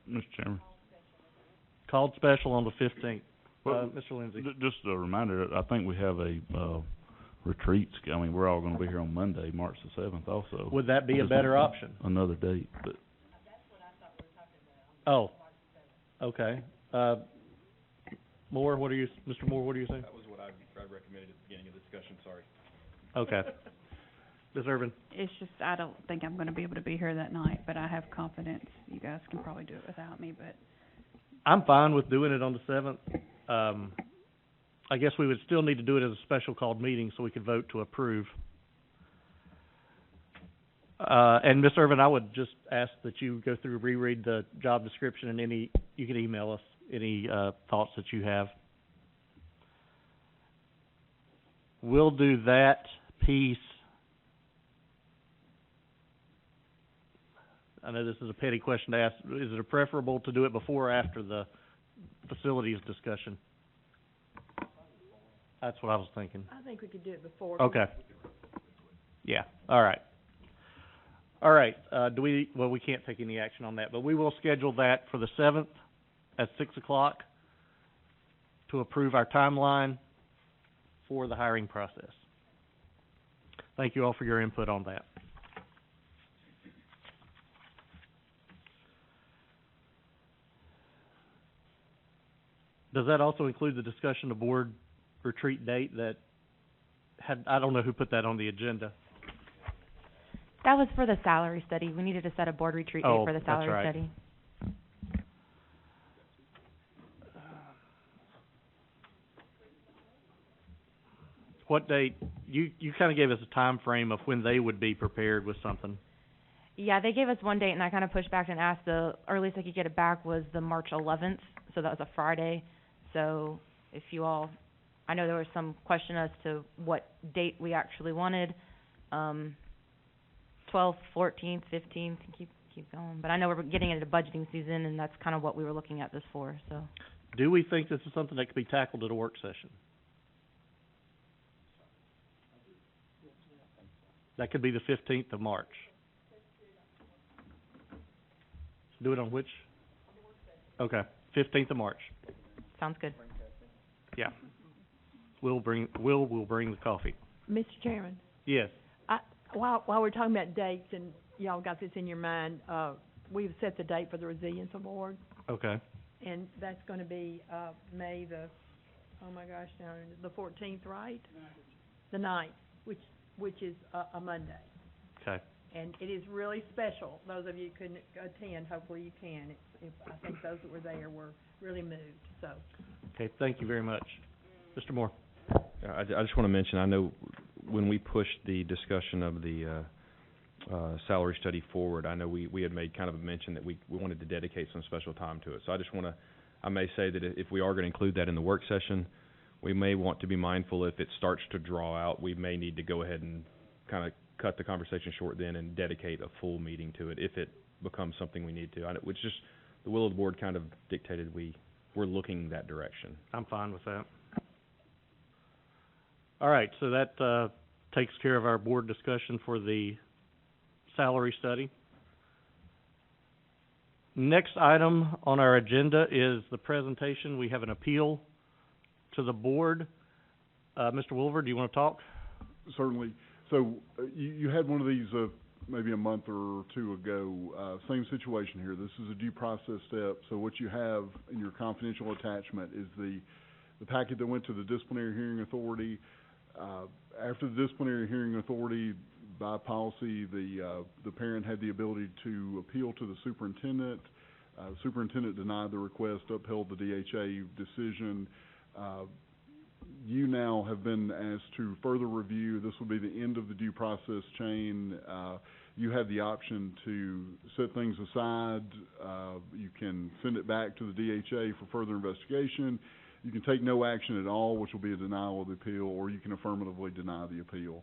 Mr. Chairman. Called special on the 15th. Well, Mr. Lindsay. Just a reminder, I think we have a retreat. I mean, we're all going to be here on Monday, March the 7th also. Would that be a better option? Another date, but. Oh, okay. Moore, Mr. Moore, what do you say? That was what I recommended at the beginning of the discussion, sorry. Okay. Ms. Irvin? It's just, I don't think I'm gonna be able to be here that night, but I have confidence you guys can probably do it without me, but. I'm fine with doing it on the 7th. I guess we would still need to do it as a special called meeting so we could vote to approve. And Ms. Irvin, I would just ask that you go through, reread the job description, and you can email us any thoughts that you have. We'll do that piece. I know this is a petty question to ask. Is it preferable to do it before or after the facilities discussion? That's what I was thinking. I think we could do it before. Okay. Yeah, all right. All right, we can't take any action on that, but we will schedule that for the 7th at 6 o'clock to approve our timeline for the hiring process. Thank you all for your input on that. Does that also include the discussion of board retreat date I don't know who put that on the agenda. That was for the salary study. We needed to set a board retreat date for the salary that's right. study. What date? You kind of gave us a time frame of when they would be prepared with something. Yeah, they gave us one date, and I kind of pushed back and asked. The earliest I could get it back was the March 11th, so that was a Friday. So if you all, I know there was some question as to what date we actually wanted. 12th, 14th, 15th, keep going. But I know we're getting into budgeting season, and that's kind of what we were looking at this for. So, do we think this is something that could be tackled at a work session? That could be the 15th of March. Do it on which? Okay, 15th of March. Sounds good. Yeah. We'll bring the coffee. Mr. Chairman, Yes. while we're talking about dates and y'all got this in your mind, we've set the date for the Resilience Award, Okay. and that's going to be May the 14th, right? The 9th, which is a Monday. Okay. And it is really special. Those of you who couldn't attend, hopefully you can. I think those that were there were really moved, so. Okay, thank you very much. Mr. Moore. I just want to mention, I know when we pushed the discussion of the salary study forward, I know we had made kind of a mention that we wanted to dedicate some special time to it. So I may say that if we are going to include that in the work session, we may want to be mindful if it starts to draw out, we may need to go ahead and kind of cut the conversation short then and dedicate a full meeting to it if it becomes something we need to. Which just the will of the board kind of dictated we're looking that direction. I'm fine with that. All right, so that takes care of our board discussion for the salary study. Next item on our agenda is the presentation. We have an appeal to the board. Mr. Wolver, do you want to talk? Certainly. So you had one of these maybe a month or two ago. Same situation here. This is a due process step. So what you have in your confidential attachment is the packet that went to the disciplinary hearing authority. After the disciplinary hearing authority, by policy, the parent had the ability to appeal to the superintendent. The superintendent denied the request, upheld the DHA decision. You now have been asked to further review. This will be the end of the due process chain. you have the option to set things aside. You can send it back to the DHA for further investigation. You can take no action at all, which will be a denial of the appeal, or you can affirmatively deny the appeal.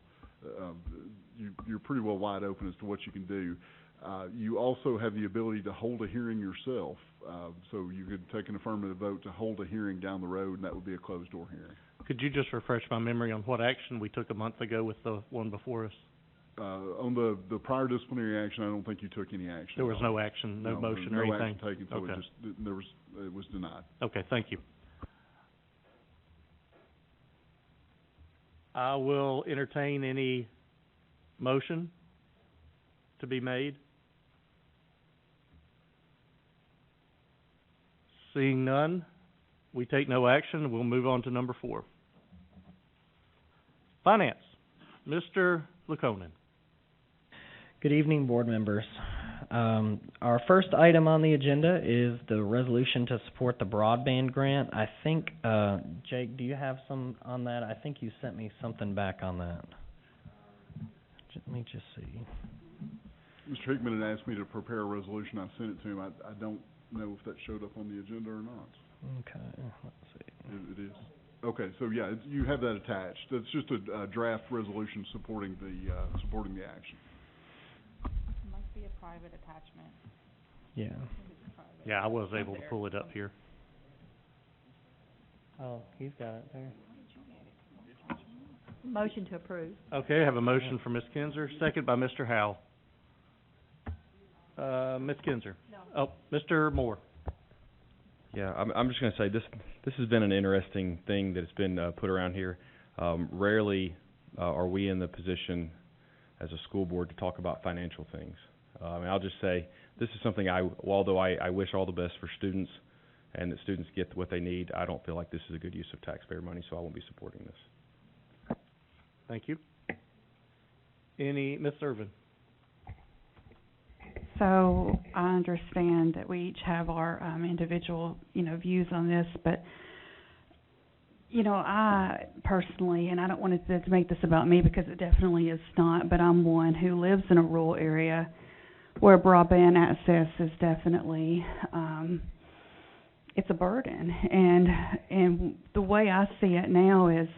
You're pretty well wide open as to what you can do. You also have the ability to hold a hearing yourself. So you could take an affirmative vote to hold a hearing down the road, and that would be a closed-door hearing. Could you just refresh my memory on what action we took a month ago with the one before us? On the prior disciplinary action, I don't think you took any action. There was no action, no motion or anything? No action taken, so Okay. it was denied. Okay, thank you. I will entertain any motion to be made. Seeing none, we take no action. We'll move on to number 4. Finance, Mr. Laconin. Good evening, board members. Our first item on the agenda is the resolution to support the broadband grant. I think, Jake, do you have some on that? I think you sent me something back on that. Let me just see. Mr. Hickman had asked me to prepare a resolution. I sent it to him. I don't know if that showed up on the agenda or not. Okay, let's see. It is. Okay, so yeah, you have that attached. It's just a draft resolution supporting the action. Must be a private attachment. Yeah. Yeah, I was able to pull it up here. Oh, he's got it there. Motion to approve. Okay, I have a motion from Ms. Kinzer, second by Mr. Howell. Ms. Kinzer. No. Oh, Mr. Moore. Yeah, I'm just going to say this has been an interesting thing that's been put around here. Rarely are we in the position as a school board to talk about financial things. I'll just say this is something although I wish all the best for students and that students get what they need, I don't feel like this is a good use of taxpayer money, so I won't be supporting this. Thank you. Ms. Irvin? So I understand that we each have our individual, views on this, but, I personally, and I don't want to make this about me because it definitely is not, but I'm one who lives in a rural area where broadband access is definitely, it's a burden. And the way I see it now is,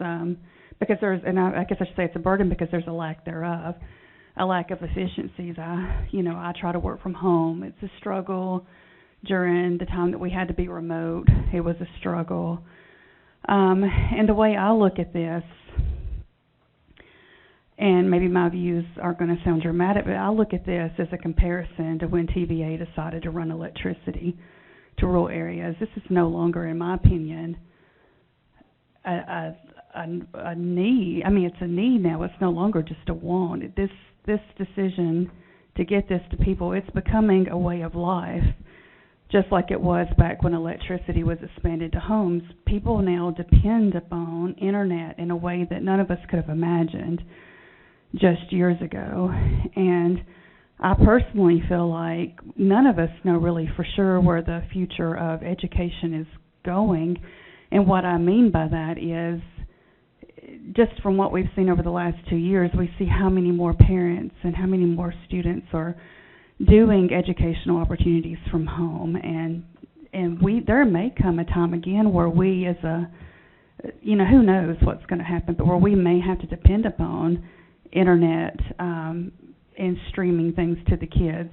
because I guess I should say it's a burden because there's a lack thereof. A lack of efficiencies. I try to work from home. It's a struggle during the time that we had to be remote. It was a struggle. And the way I look at this, and maybe my views are going to sound dramatic, but I look at this as a comparison to when TVA decided to run electricity to rural areas. This is no longer, in my opinion, a need. I mean, it's a need now. It's no longer just a want. This decision to get this to people, it's becoming a way of life, just like it was back when electricity was expanded to homes. People now depend upon internet in a way that none of us could have imagined just years ago. And I personally feel like none of us know really for sure where the future of education is going. And what I mean by that is, just from what we've seen over the last 2 years, we see how many more parents and how many more students are doing educational opportunities from home. And there may come a time again where we as who knows what's going to happen, but where we may have to depend upon internet and streaming things to the kids.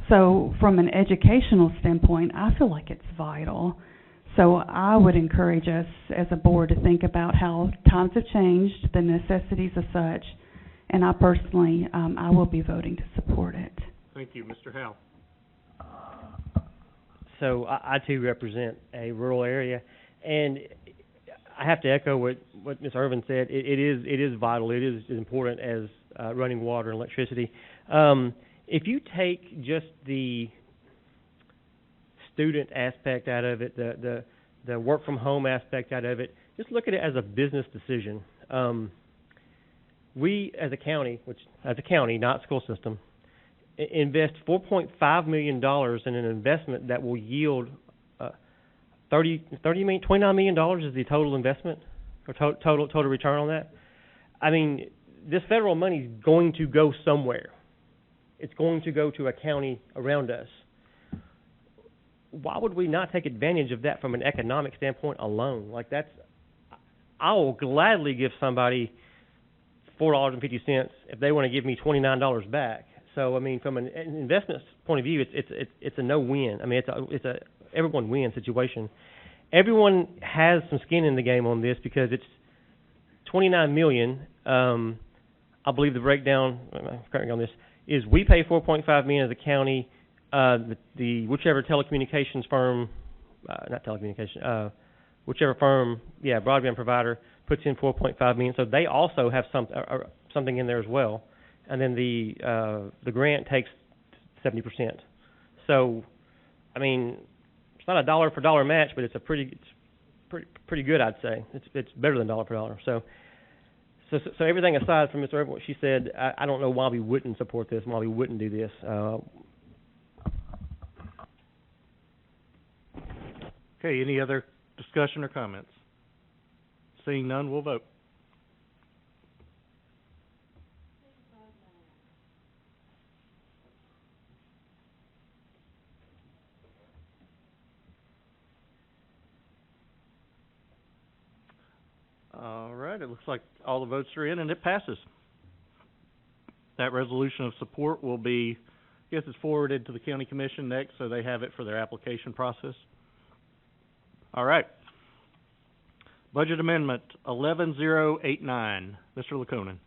So from an educational standpoint, I feel like it's vital. So I would encourage us as a board to think about how times have changed, the necessities of such, and I personally, I will be voting to support it. Thank you. Mr. Howell? So I too represent a rural area, and I have to echo what Ms. Irvin said. It is vital. It is as important as running water and electricity. If you take just the student aspect out of it, the work from home aspect out of it, just look at it as a business decision. We as a county, not school system, invest $4.5 million in an investment that will yield $29 million is the total investment, or total return on that. I mean, this federal money is going to go somewhere. it's going to go to a county around us. Why would we not take advantage of that from an economic standpoint alone? Like I will gladly give somebody $4.50 if they want to give me $29 back. So I mean, from an investment point of view, it's a no-win. I mean, it's a everyone win situation. Everyone has some skin in the game on this because it's $29 million. I believe the breakdown, correct me on this, is we pay $4.5 million as a county. The whichever telecommunications firm, whichever firm, broadband provider puts in $4.5 million. So they also have something in there as well. And then the grant takes 70%. So, I mean, it's not a dollar for dollar match, but it's pretty good, I'd say. It's better than dollar for dollar. So everything aside from Ms. Irvin, what she said, I don't know why we wouldn't support this, why we wouldn't do this. Okay, any other discussion or comments? Seeing none, we'll vote. All right, it looks like all the votes are in and it passes. That resolution of support will be, I guess it's forwarded to the county commission next, so they have it for their application process. All right. Budget amendment 11089. Mr. Laconin.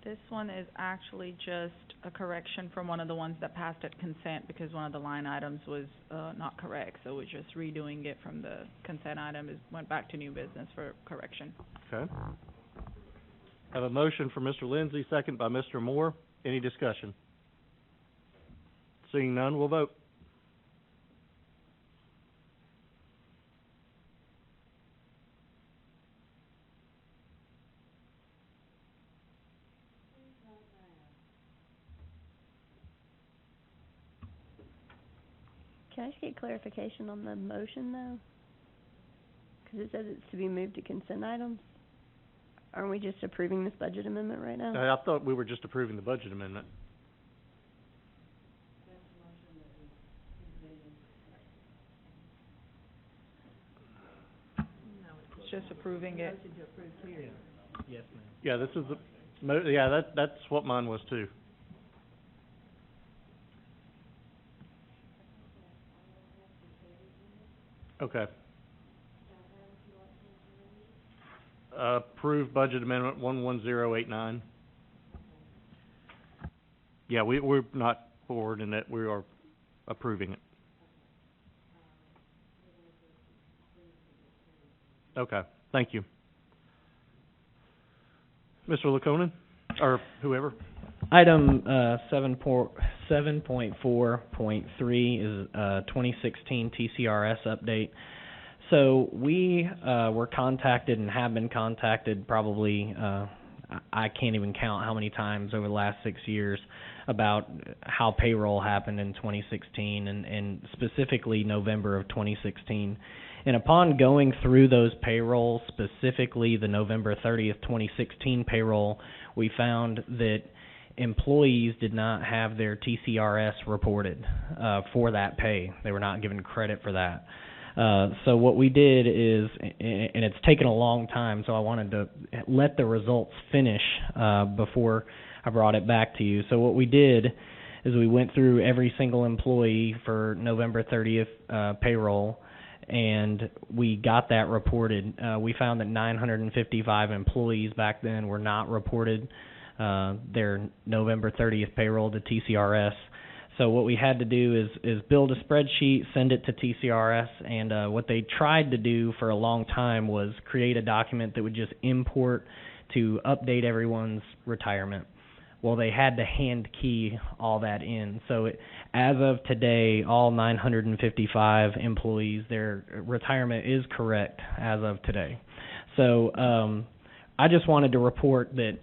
This one is actually just a correction from one of the ones that passed at consent because one of the line items was not correct. So we're just redoing it from the consent item. It went back to new business for correction. Okay. Have a motion for Mr. Lindsay, second by Mr. Moore. Any discussion? Seeing none, we'll vote. Can I just get clarification on the motion, though? Because it says it's to be moved to consent items. Aren't we just approving this budget amendment right now? I thought we were just approving the budget amendment. It's just approving it. Yes, ma'am. Yeah, this is that's what mine was too. Okay. Approve budget amendment 11089. Yeah, we're not forwarding it. We are approving it. Okay. Thank you. Mr. Laconin, or whoever. Item 7.4.3 is 2016 TCRS update. So we were contacted and have been contacted probably, I can't even count how many times over the last 6 years about how payroll happened in 2016 and specifically November of 2016. And upon going through those payrolls, specifically the November 30th, 2016 payroll, we found that employees did not have their TCRS reported for that pay. They were not given credit for that. So what we did is, and it's taken a long time, so I wanted to let the results finish before I brought it back to you. So what we did is we went through every single employee for November 30th payroll, and we got that reported. We found that 955 employees back then were not reported their November 30th payroll to TCRS. So what we had to do is build a spreadsheet, send it to TCRS, and what they tried to do for a long time was create a document that would just import to update everyone's retirement. Well, they had to hand key all that in. So as of today, all 955 employees, their retirement is correct as of today. So I just wanted to report that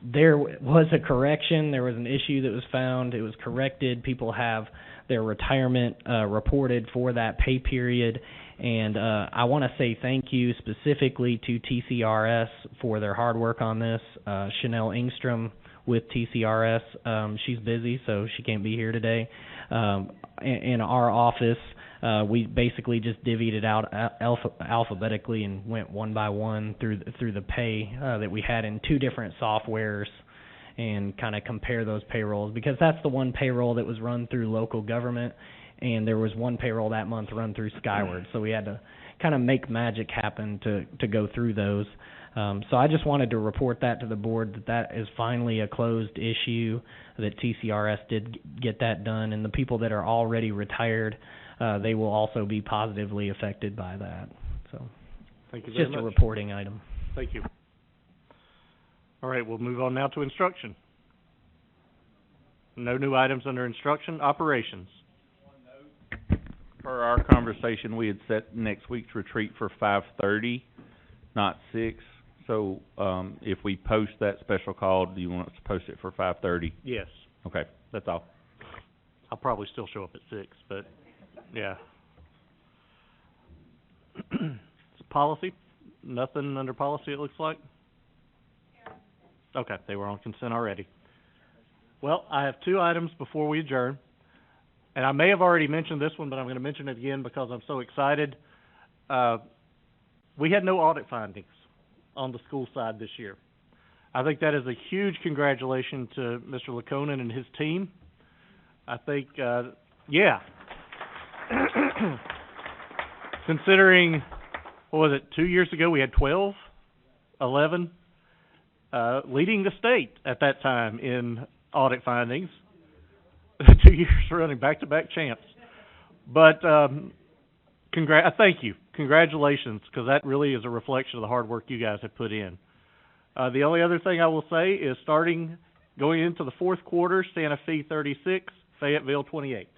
there was a correction. There was an issue that was found. It was corrected. People have their retirement reported for that pay period. And I want to say thank you specifically to TCRS for their hard work on this. Chanel Engstrom with TCRS. She's busy, so she can't be here today. In our office, we basically just divvied it out alphabetically and went one by one through the pay that we had in two different softwares, and kind of compare those payrolls, because that's the one payroll that was run through local government, and there was one payroll that month run through Skyward, so we had to kind of make magic happen to go through those. So I just wanted to report that to the board, that is finally a closed issue, that TCRS did get that done, and the people that are already retired, they will also be positively affected by that. So Thank you it's very just much. a reporting item. Thank you. All right, we'll move on now to instruction. No new items under instruction. Operations. Per our conversation, we had set next week's retreat for 5:30, not 6. So, if we post that special call, do you want us to post it for 5:30? Yes. Okay, that's all. I'll probably still show up at 6, but yeah. It's policy. Nothing under policy, it looks like. Okay, they were on consent already. Well, I have 2 items before we adjourn. And I may have already mentioned this one, but I'm going to mention it again because I'm so excited. We had no audit findings on the school side this year. I think that is a huge congratulations to Mr. Laconin and his team. I think, considering, what was it, 2 years ago we had 12, 11, leading the state at that time in audit findings. 2 years running, back-to-back champs. But thank you. Congratulations, because that really is a reflection of the hard work you guys have put in. The only other thing I will say is going into the fourth quarter, Santa Fe 36, Fayetteville 28.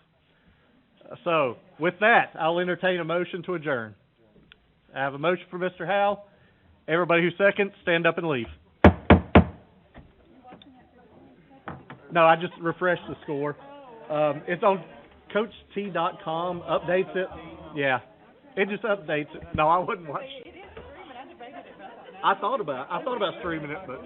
So, with that, I'll entertain a motion to adjourn. I have a motion for Mr. Howell. Everybody who seconds, stand up and leave. No, I just refreshed the score. It's on CoachT.com, updates it. Yeah, it just updates it. No, I wouldn't watch. I thought about streaming it, but